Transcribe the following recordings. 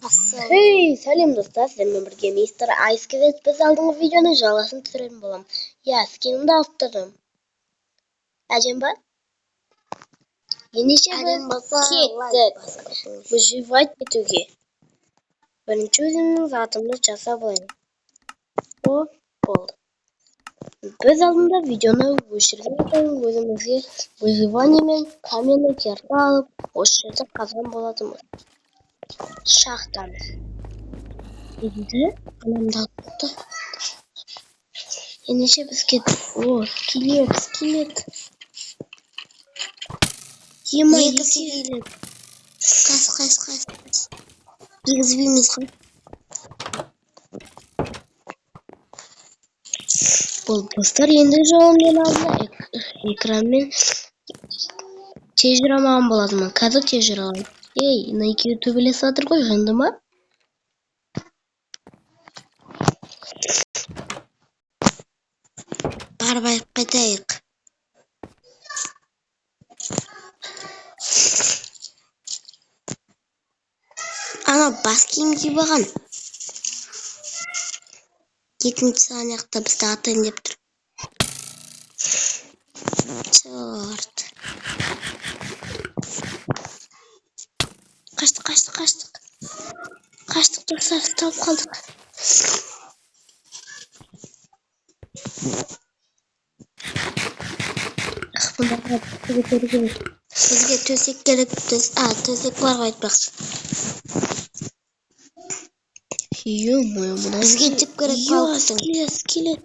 Hey, сәлем достар, сіздермен бірге мистер Айс келеді. Біз алдыңғы видеоның жалғасын түсіретін боламын. Скинімді алып тұрдым. Әжем ба? Ендеше біз кеттік. Выживать етуге. Бірінші өзімнің затымды жасап алайын. О, болды. Біз алдында видеоны өшірген соң өзімізге выживание мен каменный кертті алып, осы жерде қазған болатынбыз. Шахтамыз. Енді анамды алып тұрды. Ендеше біз кеттік. О, скелет. Екі скелет. Қайсы. Егізбейміз ғой. Бұл достар енді жауыммен алдына экранмен тез жүре алмаған болатынмын. Қазір тез жүре аламын. Ей, мына екеуі төбелесіп жатыр ғой, жынды ма? Барып қайтайық. Ана бас киім киіп алған. Екінші санақта бізді атайын деп тұр. Черт. Қаштық достар, талып қалдық. Бізге төсек керек. Төсек бар ғой айтпақшы. Бізге тіп керек палкасын. Скелет.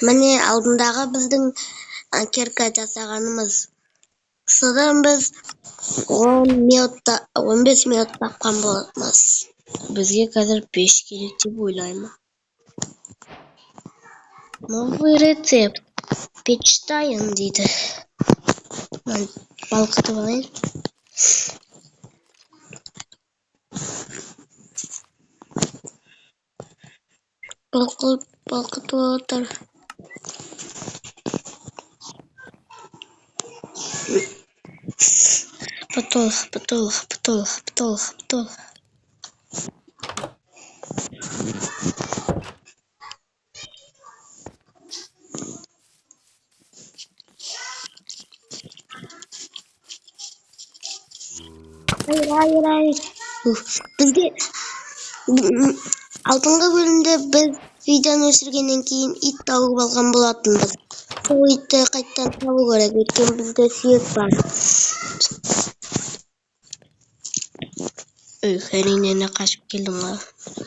Міне алдындағы біздің керка жасағанымыз. Содан біз 15 минут баққан боламыз. Бізге қазір 5 керек деп ойлаймын. Новый рецепт. Печтайын дейді. Балқытып алайын. Балқытып отыр. Потол. Hayır. Бізге алдыңғы бөлімде біз видеоны өшіргеннен кейін ит тауып алған болатынбыз. Сол итті қайттан табу керек, өйткені бізде сүйек бар. Әрине қашып келдім ғой.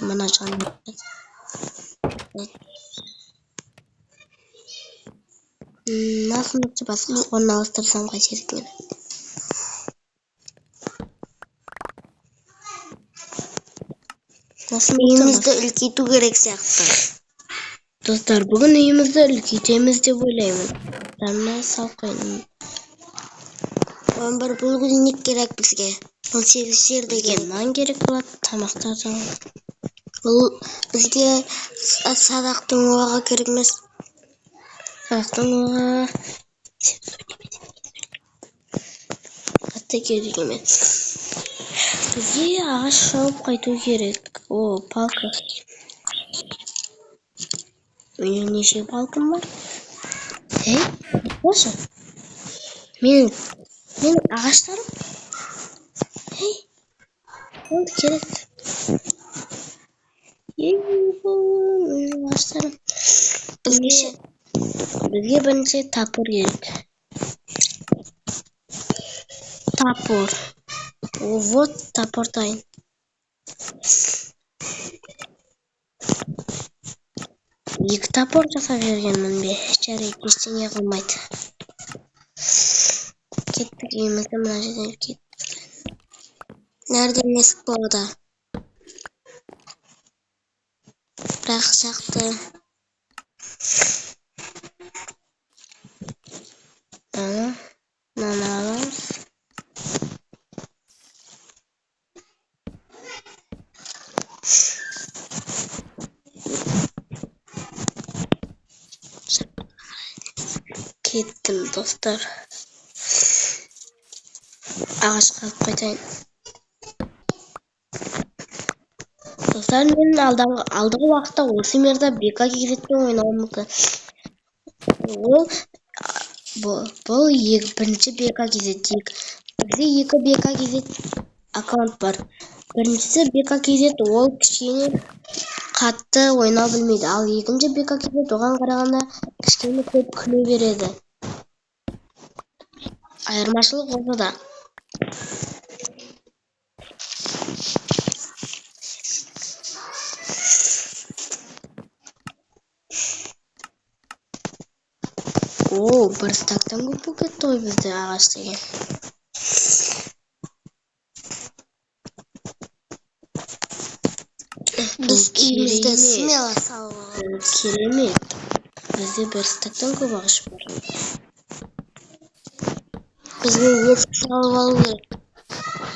Мына жанды. Насымды басқа орналастырсам қайтер екен. Үйімізді үлкейту керек сияқты. Достар, бүгін үйімізді үлкейтеміз деп ойлаймын. Тамна салқайын. 11 bulguzник керек бізге. 18 жер деген нан керек болады, тамақтардан. Бұл бізге садақтың оғы керек емес. Садақтың оғы қатты керек емес. Бізге ағаш шауып қайту керек. О, палка. Менің неше палкам бар? Осы. Менің ағаштарым. Ол керек. Менің ағаштарым. Бізге бірінші тапыр керек. Тапыр. Вот тапыр дайын. Екі тапыр жасап жергенмін бе? Жарайды, ештеңе қылмайды. Кеттік үйімізді мына жерден кеттік. Nereden есік болады? Бірақ жақты. Наны аламыз. Kettim dostlar. Ağaçқа алып қайтайын. Достар, мен алдағы уақытта осы мерді бека кезетпен ойнауым мүмкін. Бұл бірінші бека кезет. Бізде екі бека кезет аккаунт бар. Біріншісі бека кезет, ол кішкене қатты ойнау білмейді. Ал екінші бека кезет оған қарағанда кішкене көп күле береді. Айырмашылық ортада. Бір стактан көп болып кетті ғой бізде ағаш деген. Біз үйімізді смело салып аламыз. Керемет. Бізде бір стактан көп ағаш бар. Бізге есік салып алу керек.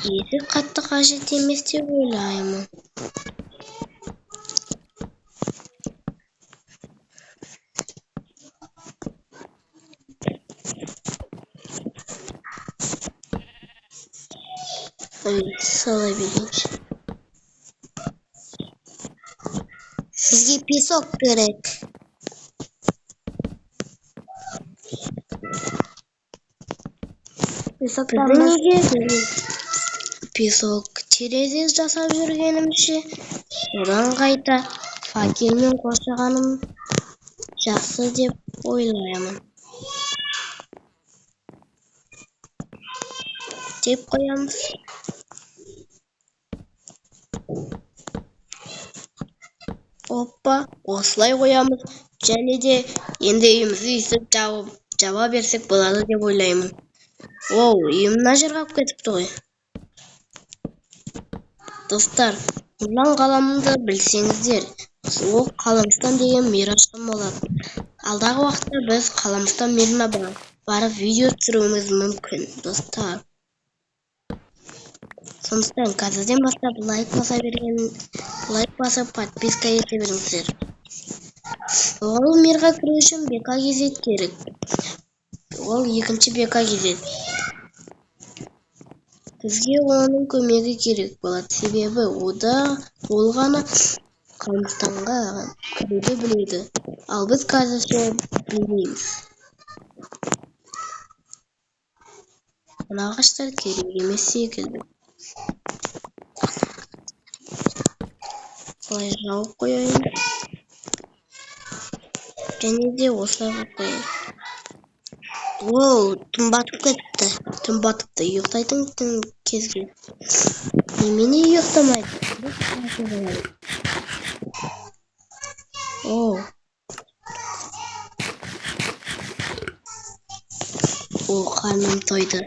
Есік қатты қажет емес деп ойлаймын. Сала берейінші. Бізге песок керек. Біздің неге песок терезе жасап жүргенімше, одан қайта факелмен қоршағаным жақсы деп ойлаймын. Деп қоямыз. Оппа, осылай қоямыз. Және де енді үйімізді үйсіп жаба берсек болады деп ойлаймын. Үйім мына жерге алып кетіпті ғой. Достар, Нұрлан қаламымды білсеңіздер, ол Қаламстан деген мейр ашқан болады. Алдағы уақытта біз Қаламстан мейріне барып видео түсіруіміз мүмкін, достар. Сондықтан қазірден бастап лайк басып подписка ете беріңіздер. Ол мейрға кіру үшін бека кезет керек. Ол екінші бека кезет. Бізге оның көмегі керек болады, себебі ол ғана Қаламстанға кіруді біледі. Ал біз қазірше білмейміз. Мына ағаштар керек емес секілді. Былай жауып қояйын. Және де осылай қояйын. Түн батып кетті. Түн батыпты. Ұйықтайтын кезге. Немене ұйықтамайды? Қарным тойды.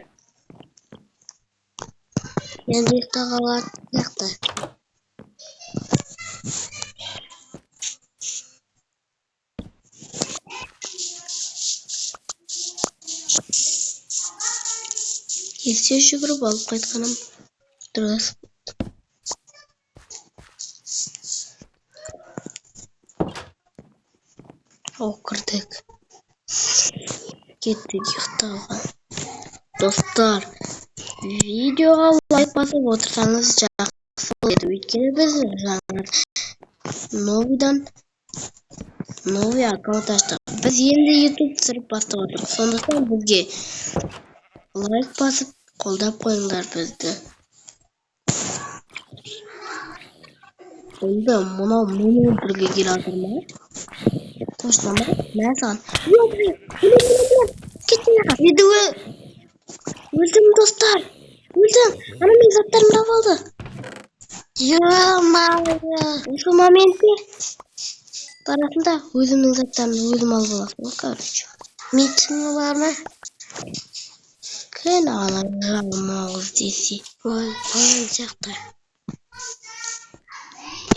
Енді ұйықтаға алатын сияқты. Есе жүгіріп алып қайтқаным дұрыс. Кірдік. Кеттік ұйықтауға. Достар, видеоға лайк басып отырсаңыз жақсы болады. Өйткені біз жаңа новый аккаунт аштық. Біз енді YouTube түсіріп бастап отырмыз. Сондықтан бізге лайк басып қолдап қойыңдар бізді. Енді мынау менің бірге келе жатыр ма? Қоштама, мен саған. Өлдім, достар. Өлдім. Ана мен заттарымды алып алды. Осы моментте барасында өзімнің заттарымды өзім алып аласың, короче. Митіңі бар ма? Кәне ана жалмауыз десе. Болған сияқты.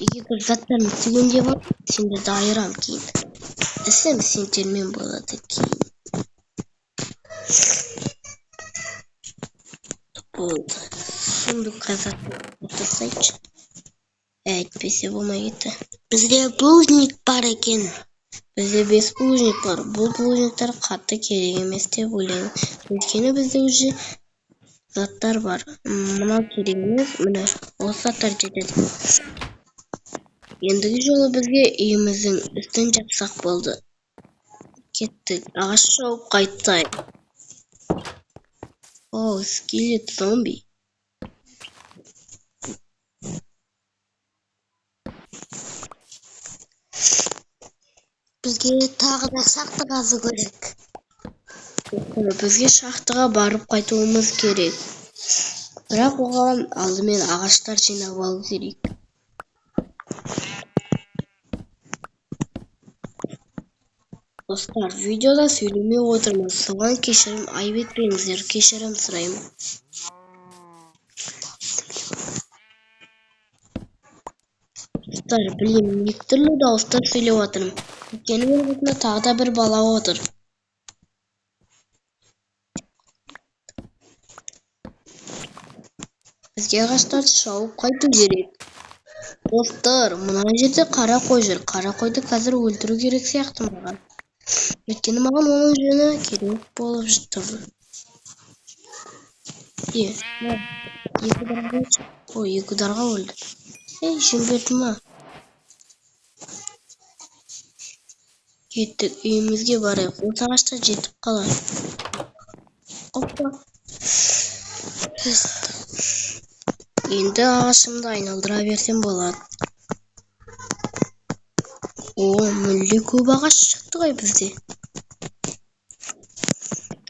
Егер заттарымды түгенде бар, сендерді айырам кейін. Ісім сендермен болады кейін. Болды. Сундукқа заттар отырсайшы. Әйтпесе болмай кетті. Бізде блудник бар екен. Бізде 5 булыжник бар. Бұл булыжниктар қатты керек емес деп ойлаймын. Өйткені бізде уже заттар бар. Мынау керек емес, міне осы заттар жетеді. Ендігі жолы бізге үйіміздің үстін жапсақ болды. Кеттік, ағаш шауып қайтайық. О, скелет зомби. Бізге тағы да шахта қазу керек. Бізге шахтаға барып қайтуымыз керек. Бірақ оған алдымен ағаштар жинап алу керек. Достар, видеода сөйлемей отырмыз. Соған кешірім айып етпеңіздер, кешірім сұраймын. Достар, білемін, екі түрлі дауыста сөйлеп отырмын. Өйткені менің алдымда тағы да бір бала отыр. Бізге ағаштарды шауып қайту керек. Достар, мына жерде қара қой жүр. Қара қойды қазір өлтіру керек сияқты маған. Өйткені маған оның жөні керек болып тұр. Екі дарға өлді. Жем берді ма? Кеттік, үйімізге барайық. Осы ағашта жетіп қалайық. Опа. Енді ағашымды айналдыра берсем болады. Мүлде көп ағаш шықты ғой бізде.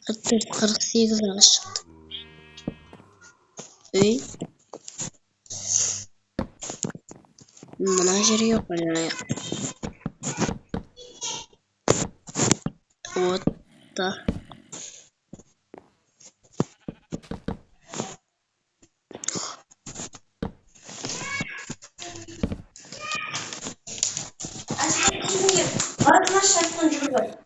48 ағаш шықты. Мына жерге қойайық. Отта. Arkadaşlar sonucu